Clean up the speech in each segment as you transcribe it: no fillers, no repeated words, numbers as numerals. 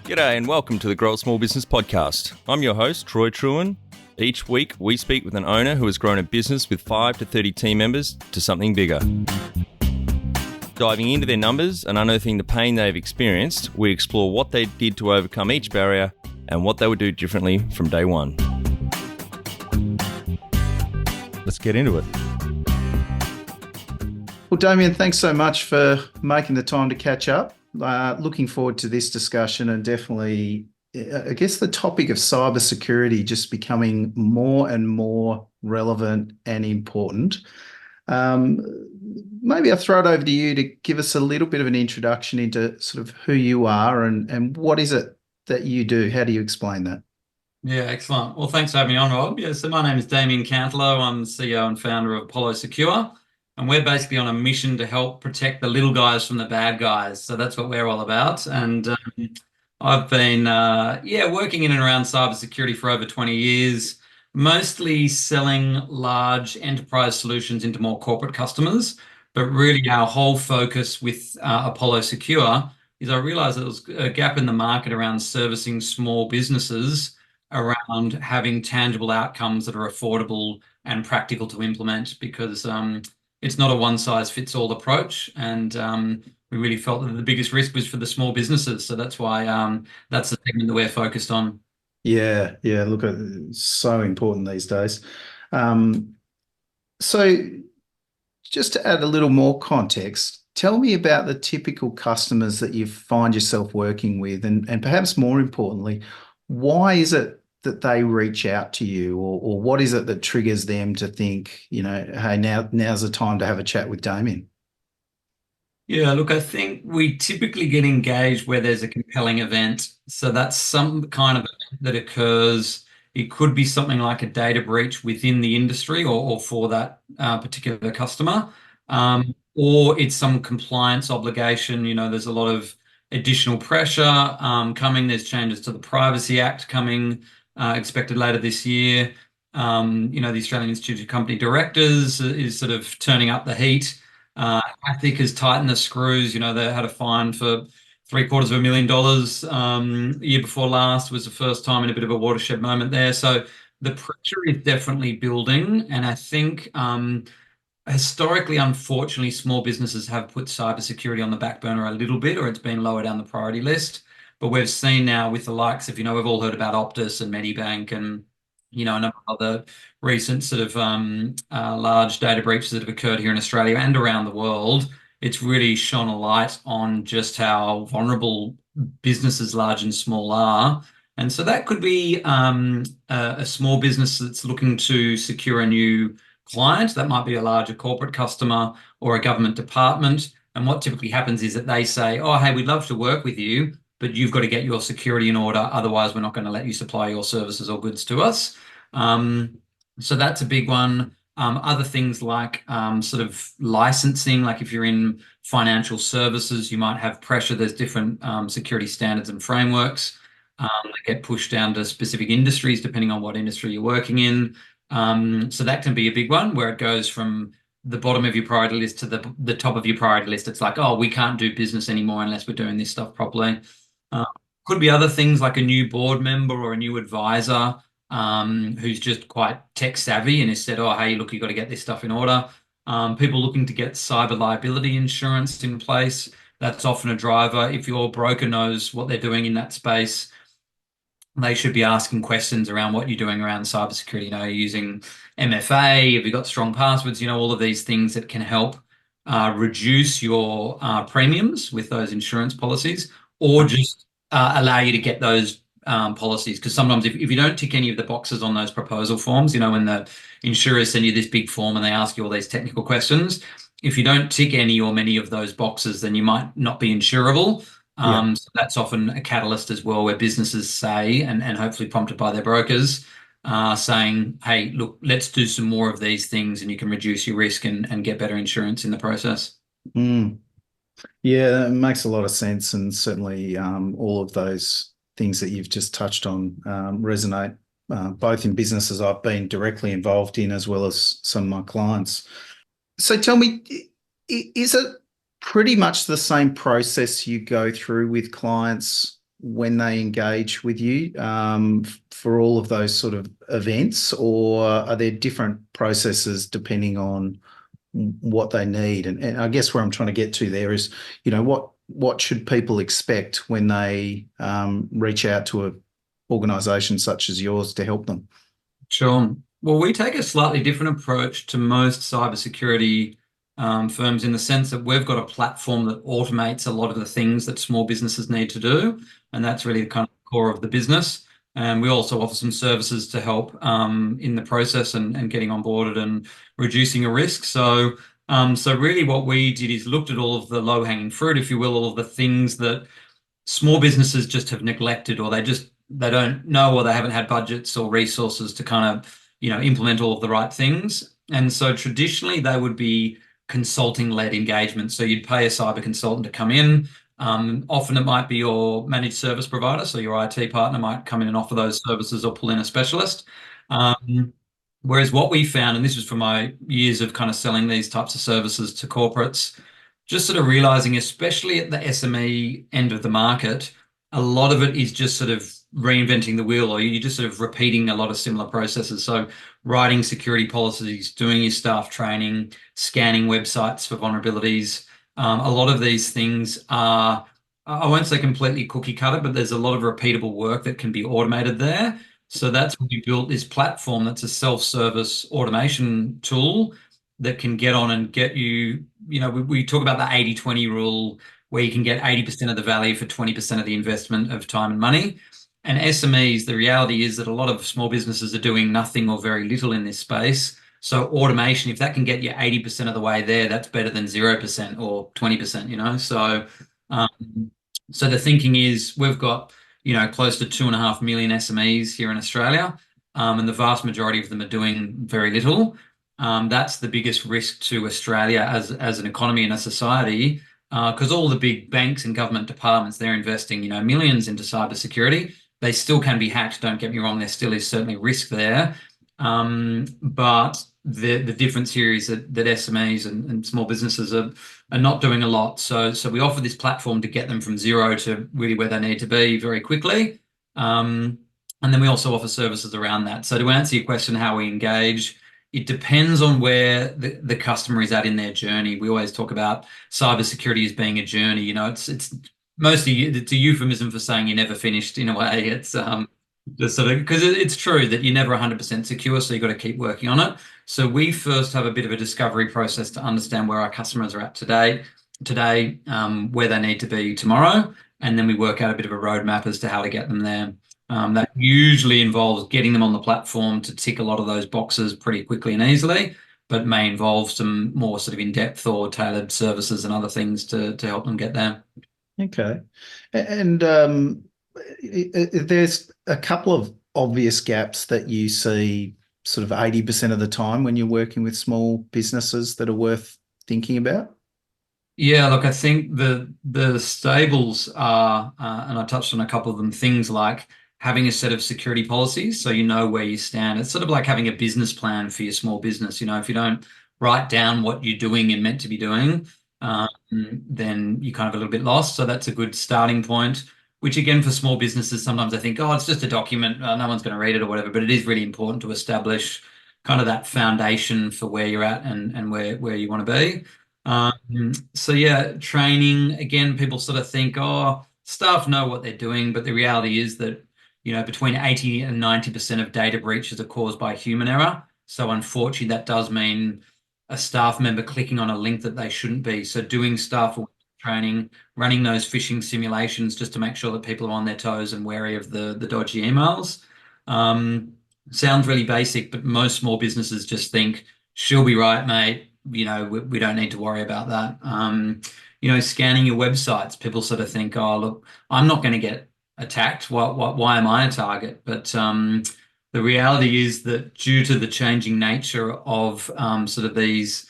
G'day and welcome to the Grow a Small Business Podcast. I'm your host, Troy Truen. Each week, we speak with an owner who has grown a business with 5 to 30 team members to something bigger. Diving into their numbers and unearthing the pain they've experienced, we explore what they did to overcome each barrier and what they would do differently from day one. Let's get into it. Well, Damien, thanks so much for making the time to catch up. Looking forward to this discussion, and definitely, I guess, the topic of cybersecurity just becoming more and more relevant and important. Maybe I'll throw it over to you to give us a little bit of an introduction into sort of who you are and what is it that you do? How do you explain that? Yeah, excellent. Well, thanks for having me on, Rob. Yeah, so my name is Damien Cantelo. I'm the CEO and founder of Apollo Secure. And we're basically on a mission to help protect the little guys from the bad guys. So that's what we're all about. And I've been, working in and around cybersecurity for over 20 years, mostly selling large enterprise solutions into more corporate customers. But really our whole focus with Apollo Secure is I realized there was a gap in the market around servicing small businesses around having tangible outcomes that are affordable and practical to implement, because it's not a one-size-fits-all approach, and we really felt that the biggest risk was for the small businesses. So that's why that's the segment that we're focused on. Yeah. Look, it's so important these days. So just to add a little more context, tell me about the typical customers that you find yourself working with, and perhaps more importantly, why is it that they reach out to you, or what is it that triggers them to think, hey, now's the time to have a chat with Damien? Yeah, look, I think we typically get engaged where there's a compelling event. So that's some kind of event that occurs. It could be something like a data breach within the industry or for that particular customer, or it's some compliance obligation. There's a lot of additional pressure coming. There's changes to the Privacy Act coming, expected later this year. The Australian Institute of Company Directors is sort of turning up the heat. ASIC has tightened the screws. They had a fine for $750,000 year before last. Was the first time in a bit of a watershed moment there. So the pressure is definitely building, and I think historically, unfortunately, small businesses have put cybersecurity on the back burner a little bit, or it's been lower down the priority list. But we've seen now with the likes of, we've all heard about Optus and Medibank and, a number of other recent sort of large data breaches that have occurred here in Australia and around the world. It's really shone a light on just how vulnerable businesses, large and small, are. And so that could be a small business that's looking to secure a new client. That might be a larger corporate customer or a government department. And what typically happens is that they say, oh, hey, we'd love to work with you, but you've got to get your security in order. Otherwise, we're not going to let you supply your services or goods to us. So that's a big one. Other things like sort of licensing, like if you're in financial services, you might have pressure. There's different security standards and frameworks that get pushed down to specific industries, depending on what industry you're working in. So that can be a big one, where it goes from the bottom of your priority list to the top of your priority list. It's like, oh, we can't do business anymore unless we're doing this stuff properly. Could be other things like a new board member or a new advisor who's just quite tech savvy and has said, oh, hey, look, you've got to get this stuff in order. People looking to get cyber liability insurance in place. That's often a driver. If your broker knows what they're doing in that space, they should be asking questions around what you're doing around cybersecurity. You're using MFA, have you got strong passwords, all of these things that can help reduce your premiums with those insurance policies, or just allow you to get those policies. Because sometimes if you don't tick any of the boxes on those proposal forms, when the insurers send you this big form and they ask you all these technical questions, if you don't tick any or many of those boxes, then you might not be insurable. So that's often a catalyst as well, where businesses say, and hopefully prompted by their brokers, saying, hey, look, let's do some more of these things and you can reduce your risk and get better insurance in the process. Yeah, that makes a lot of sense. And certainly all of those things that you've just touched on resonate, both in businesses I've been directly involved in as well as some of my clients. So tell me, is it pretty much the same process you go through with clients when they engage with you for all of those sort of events, or are there different processes depending on what they need? And I guess where I'm trying to get to there is, what should people expect when they reach out to an organisation such as yours to help them? Sure. Well, we take a slightly different approach to most cybersecurity firms in the sense that we've got a platform that automates a lot of the things that small businesses need to do, and that's really the kind of core of the business. And we also offer some services to help in the process and getting onboarded and reducing a risk. So really what we did is looked at all of the low-hanging fruit, if you will, all of the things that small businesses just have neglected, or they don't know, or they haven't had budgets or resources to kind of, implement all of the right things. And so traditionally they would be consulting-led engagement. So you'd pay a cyber consultant to come in. Often it might be your managed service provider, so your IT partner might come in and offer those services or pull in a specialist. Whereas what we found, and this was from my years of kind of selling these types of services to corporates, just sort of realizing, especially at the SME end of the market, a lot of it is just sort of reinventing the wheel, or you're just sort of repeating a lot of similar processes. So writing security policies, doing your staff training, scanning websites for vulnerabilities. A lot of these things are, I won't say completely cookie cutter, but there's a lot of repeatable work that can be automated there. So that's when we built this platform that's a self-service automation tool that can get on and get you, we talk about the 80-20 rule, where you can get 80% of the value for 20% of the investment of time and money. And SMEs, the reality is that a lot of small businesses are doing nothing or very little in this space. So automation, if that can get you 80% of the way there, that's better than 0% or 20%. So the thinking is we've got, close to 2.5 million SMEs here in Australia, and the vast majority of them are doing very little. That's the biggest risk to Australia as an economy and a society, because all the big banks and government departments, they're investing, millions into cybersecurity. They still can be hacked, don't get me wrong. There still is certainly risk there. But the difference here is that SMEs and small businesses are not doing a lot. So we offer this platform to get them from zero to really where they need to be very quickly. And then we also offer services around that. So to answer your question, how we engage, it depends on where the customer is at in their journey. We always talk about cybersecurity as being a journey. It's mostly, it's a euphemism for saying you're never finished in a way. It's just sort of, because it's true that you're never 100% secure, so you've got to keep working on it. So we first have a bit of a discovery process to understand where our customers are at today, where they need to be tomorrow, and then we work out a bit of a roadmap as to how to get them there. That usually involves getting them on the platform to tick a lot of those boxes pretty quickly and easily, but may involve some more sort of in-depth or tailored services and other things to help them get there. Okay. And there's a couple of obvious gaps that you see sort of 80% of the time when you're working with small businesses that are worth thinking about. Yeah, look, I think the stables are, and I touched on a couple of them, things like having a set of security policies so you know where you stand. It's sort of like having a business plan for your small business. If you don't write down what you're doing and meant to be doing, then you're kind of a little bit lost. So that's a good starting point, which again, for small businesses, sometimes I think, oh, it's just a document, no one's going to read it or whatever, but it is really important to establish kind of that foundation for where you're at and where you want to be. So yeah, training, again, people sort of think, oh, staff know what they're doing, but the reality is that, between 80 and 90% of data breaches are caused by human error. So unfortunately, that does mean a staff member clicking on a link that they shouldn't be. So doing staff training, running those phishing simulations just to make sure that people are on their toes and wary of the dodgy emails. Sounds really basic, but most small businesses just think, she'll be right, mate. We don't need to worry about that. Scanning your websites, people sort of think, oh, look, I'm not going to get attacked. Why am I a target? But the reality is that due to the changing nature of sort of these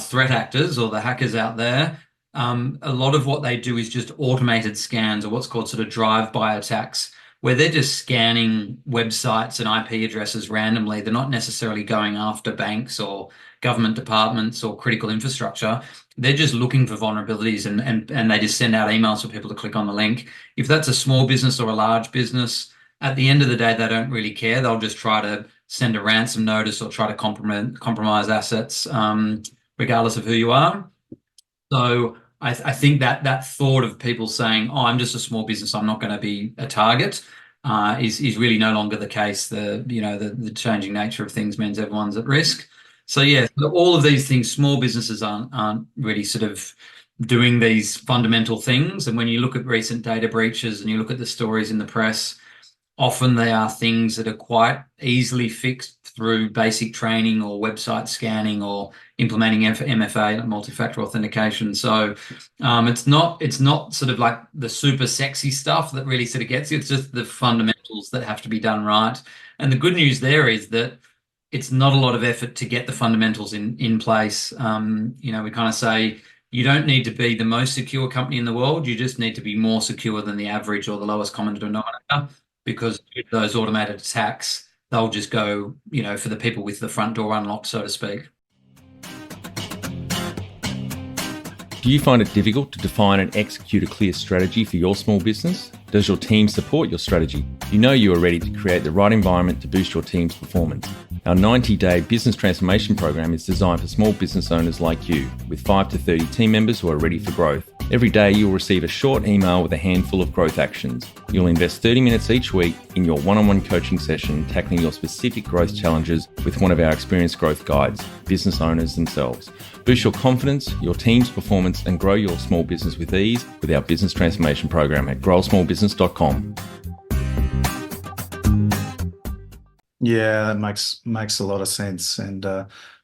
threat actors or the hackers out there, a lot of what they do is just automated scans, or what's called sort of drive-by attacks, where they're just scanning websites and IP addresses randomly. They're not necessarily going after banks or government departments or critical infrastructure, they're just looking for vulnerabilities and they just send out emails for people to click on the link. If that's a small business or a large business, at the end of the day, they don't really care. They'll just try to send a ransom notice or try to compromise assets, regardless of who you are. So I think that thought of people saying, "Oh, I'm just a small business, I'm not going to be a target," is really no longer the case. The changing nature of things means everyone's at risk. So yeah, all of these things, small businesses aren't really sort of doing these fundamental things. And when you look at recent data breaches and you look at the stories in the press, often they are things that are quite easily fixed through basic training or website scanning or implementing MFA, multi-factor authentication. So it's not sort of like the super sexy stuff that really sort of gets you. It's just the fundamentals that have to be done right. And the good news there is that it's not a lot of effort to get the fundamentals in place. We kind of say you don't need to be the most secure company in the world. You just need to be more secure than the average or the lowest common denominator, because with those automated attacks, they'll just go, for the people with the front door unlocked, so to speak. Do you find it difficult to define and execute a clear strategy for your small business? Does your team support your strategy? You know you are ready to create the right environment to boost your team's performance. Our 90-day business transformation program is designed for small business owners like you, with 5 to 30 team members who are ready for growth. Every day you'll receive a short email with a handful of growth actions. You'll invest 30 minutes each week in your one-on-one coaching session, tackling your specific growth challenges with one of our experienced growth guides, business owners themselves. Boost your confidence, your team's performance, and grow your small business with ease with our business transformation program at growsmallbusiness.com. Yeah, that makes a lot of sense. And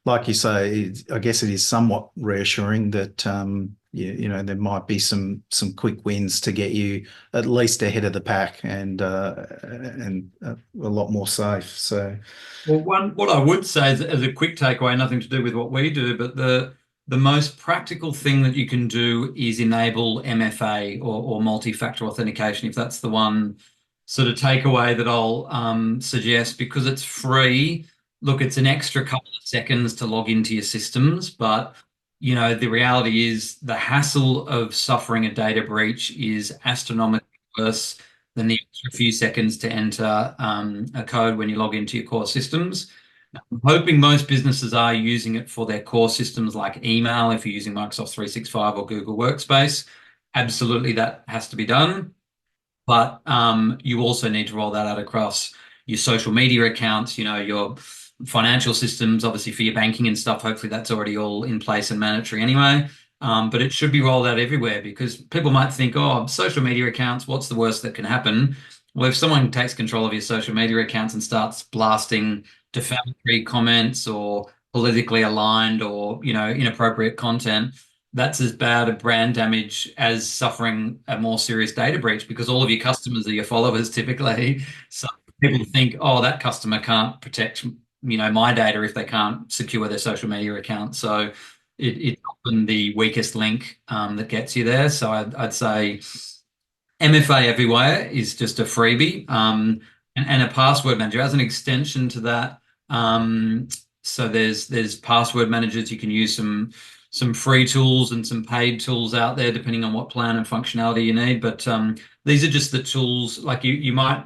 like you say, I guess it is somewhat reassuring that there might be some quick wins to get you at least ahead of the pack and a lot more safe. So, well, what I would say as a quick takeaway, nothing to do with what we do, but the most practical thing that you can do is enable MFA or multi-factor authentication, if that's the one sort of takeaway that I'll suggest, because it's free. Look, it's an extra couple of seconds to log into your systems, but the reality is the hassle of suffering a data breach is astronomically worse than the extra few seconds to enter a code when you log into your core systems. I'm hoping most businesses are using it for their core systems like email, if you're using Microsoft 365 or Google Workspace. Absolutely, that has to be done. But you also need to roll that out across your social media accounts, your financial systems, obviously for your banking and stuff. Hopefully that's already all in place and mandatory anyway. But it should be rolled out everywhere, because people might think, oh, social media accounts, what's the worst that can happen? Well, if someone takes control of your social media accounts and starts blasting defamatory comments or politically aligned or, inappropriate content, that's as bad a brand damage as suffering a more serious data breach, because all of your customers are your followers typically. So people think, oh, that customer can't protect, my data if they can't secure their social media account. So it's often the weakest link that gets you there. So I'd say MFA everywhere is just a freebie, and a password manager as an extension to that. So there's password managers. You can use some free tools and some paid tools out there, depending on what plan and functionality you need. But these are just the tools. Like you might,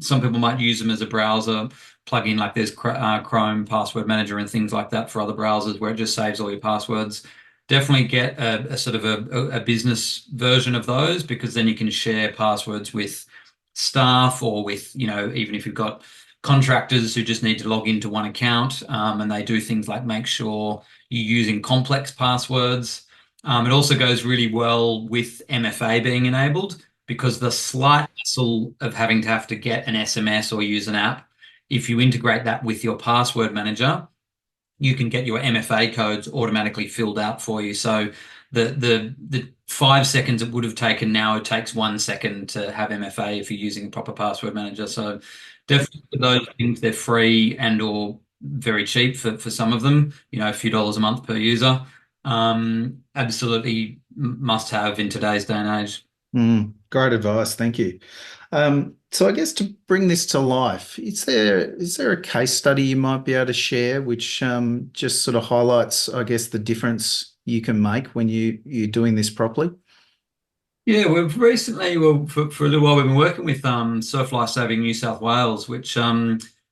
some people might use them as a browser plugin. Like there's Chrome password manager and things like that for other browsers, where it just saves all your passwords. Definitely get a sort of a business version of those, because then you can share passwords with staff or with, even if you've got contractors who just need to log into one account, and they do things like make sure you're using complex passwords. It also goes really well with MFA being enabled, because the slight hassle of having to have to get an SMS or use an app, if you integrate that with your password manager, you can get your MFA codes automatically filled out for you. So the 5 seconds it would have taken, now it takes 1 second to have MFA if you're using a proper password manager. So definitely for those things, they're free and or very cheap for some of them, a few dollars a month per user. Absolutely must have in today's day and age. Great advice. Thank you. So I guess to bring this to life, is there a case study you might be able to share which just sort of highlights, I guess, the difference you can make when you're doing this properly? Yeah, we've recently, well, for a little while, we've been working with Surf Life Saving New South Wales, which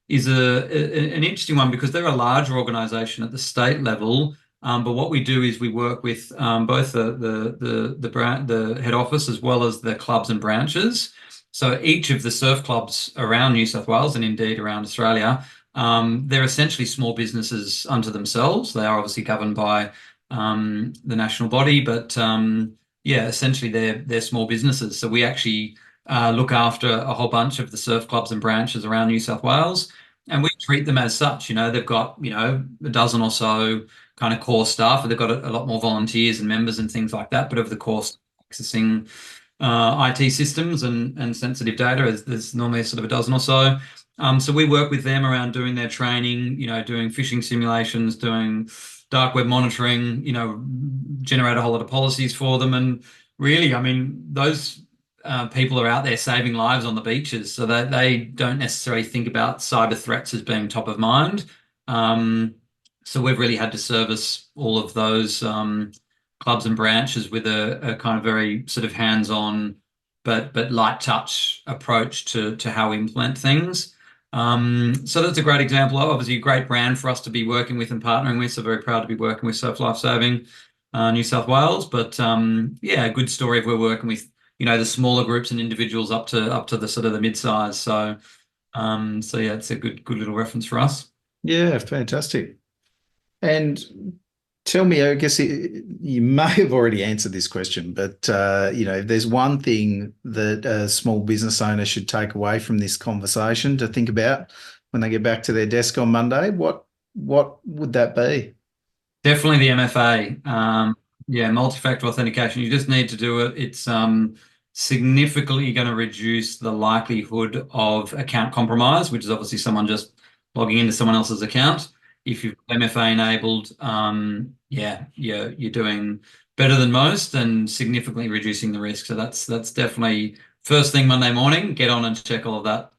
is an interesting one because they're a larger organisation at the state level. But what we do is we work with both the head office as well as the clubs and branches. So each of the surf clubs around New South Wales and indeed around Australia, they're essentially small businesses unto themselves. They are obviously governed by the national body, but yeah, essentially they're small businesses. So we actually look after a whole bunch of the surf clubs and branches around New South Wales, and we treat them as such. They've got a dozen or so kind of core staff. They've got a lot more volunteers and members and things like that. But over the course, accessing IT systems and sensitive data, there's normally sort of a dozen or so. So we work with them around doing their training, doing phishing simulations, doing dark web monitoring, generate a whole lot of policies for them. And really, I mean, those people are out there saving lives on the beaches, so that they don't necessarily think about cyber threats as being top of mind. So we've really had to service all of those clubs and branches with a kind of very sort of hands-on but light touch approach to how we implement things. So that's a great example. Obviously, a great brand for us to be working with and partnering with. So very proud to be working with Surf Life Saving New South Wales. But yeah, a good story if we're working with the smaller groups and individuals up to the sort of the mid-size. So yeah, it's a good little reference for us. Yeah, fantastic. And tell me, I guess you may have already answered this question, but if there's one thing that a small business owner should take away from this conversation to think about when they get back to their desk on Monday, what would that be? Definitely the MFA. Yeah, multi-factor authentication. You just need to do it. It's significantly going to reduce the likelihood of account compromise, which is obviously someone just logging into someone else's account. If you've MFA enabled, yeah, you're doing better than most and significantly reducing the risk. So that's definitely first thing Monday morning. Get on and check all of that.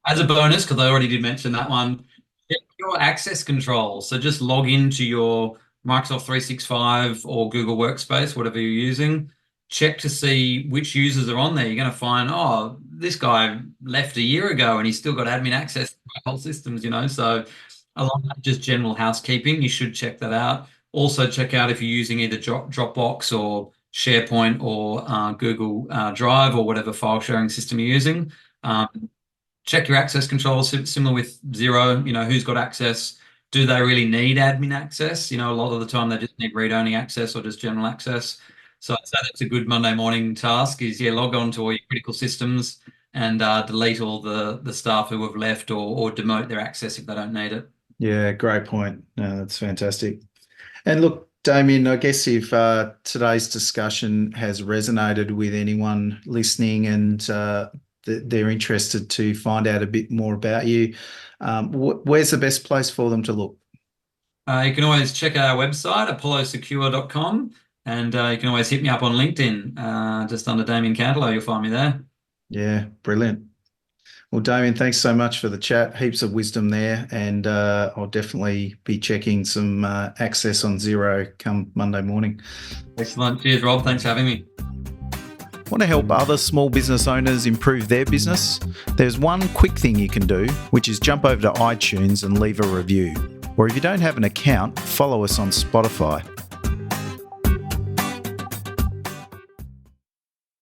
As a bonus, because I already did mention that one, check your access control. So just log into your Microsoft 365 or Google Workspace, whatever you're using. Check to see which users are on there. You're going to find, oh, this guy left a year ago and he's still got admin access to my whole systems, So along with just general housekeeping, you should check that out. Also check out if you're using either Dropbox or SharePoint or Google Drive or whatever file sharing system you're using. Check your access controls, similar with Xero, who's got access. Do they really need admin access? A lot of the time they just need read-only access or just general access. So I'd say that's a good Monday morning task is, log on to all your critical systems and delete all the staff who have left or demote their access if they don't need it. Yeah, great point. No, that's fantastic. And look, Damien, I guess if today's discussion has resonated with anyone listening and they're interested to find out a bit more about you, where's the best place for them to look? You can always check out our website, apollosecure.com, and you can always hit me up on LinkedIn, just under Damien Cantelo. You'll find me there. Yeah, brilliant. Well, Damien, thanks so much for the chat. Heaps of wisdom there, and I'll definitely be checking some access on Xero come Monday morning. Excellent. Cheers, Rob. Thanks for having me. Want to help other small business owners improve their business? There's one quick thing you can do, which is jump over to iTunes and leave a review. Or if you don't have an account, follow us on Spotify.